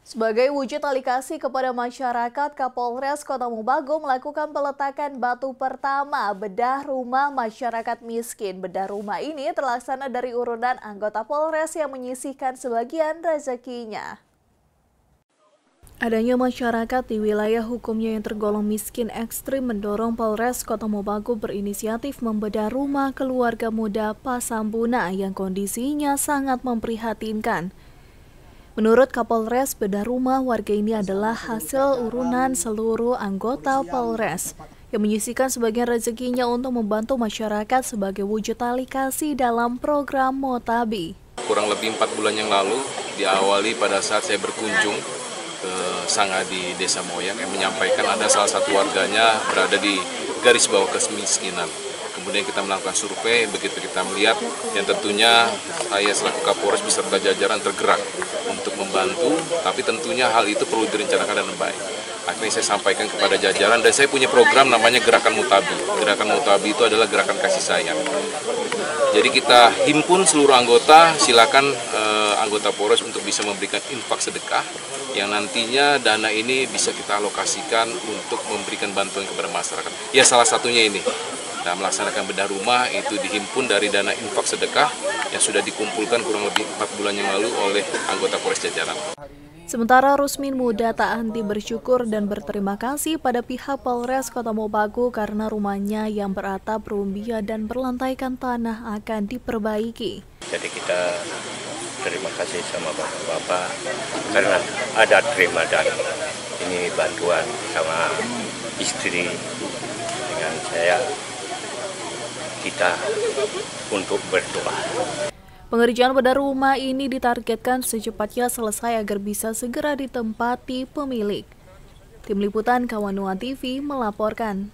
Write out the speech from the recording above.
Sebagai wujud alikasi kepada masyarakat, Kapolres Kota Mobagu melakukan peletakan batu pertama bedah rumah masyarakat miskin. Bedah rumah ini terlaksana dari urunan anggota Polres yang menyisihkan sebagian rezekinya. Adanya masyarakat di wilayah hukumnya yang tergolong miskin ekstrim mendorong Polres Kota Mobagu berinisiatif membedah rumah keluarga muda Pasambuna yang kondisinya sangat memprihatinkan. Menurut Kapolres, bedah rumah warga ini adalah hasil urunan seluruh anggota Polres yang menyisihkan sebagian rezekinya untuk membantu masyarakat sebagai wujud alikasi dalam program Motabi. Kurang lebih 4 bulan yang lalu, diawali pada saat saya berkunjung ke Sanga di Desa Moyang yang menyampaikan ada salah satu warganya berada di garis bawah kemiskinan. Kemudian kita melakukan survei, begitu kita melihat yang tentunya saya selaku Kapolres beserta jajaran tergerak untuk membantu, tapi tentunya hal itu perlu direncanakan dengan baik. Akhirnya saya sampaikan kepada jajaran dan saya punya program namanya Gerakan Motabi. Gerakan Motabi itu adalah gerakan kasih sayang. Jadi kita himpun seluruh anggota, silakan anggota Polres untuk bisa memberikan infak sedekah yang nantinya dana ini bisa kita alokasikan untuk memberikan bantuan kepada masyarakat. Ya salah satunya ini. Nah, melaksanakan bedah rumah itu dihimpun dari dana infak sedekah yang sudah dikumpulkan kurang lebih 4 bulan yang lalu oleh anggota Polres jajaran. Sementara Rusmin Muda tak henti bersyukur dan berterima kasih pada pihak Polres Kota Mobagu karena rumahnya yang beratap rumbia dan berlantaikan tanah akan diperbaiki. Jadi kita terima kasih sama bapak-bapak karena ada terima dan ini bantuan sama istri dengan saya. Kita untuk berdoa. Pengerjaan bedah rumah ini ditargetkan secepatnya selesai agar bisa segera ditempati pemilik. Tim Liputan Kawanua TV melaporkan.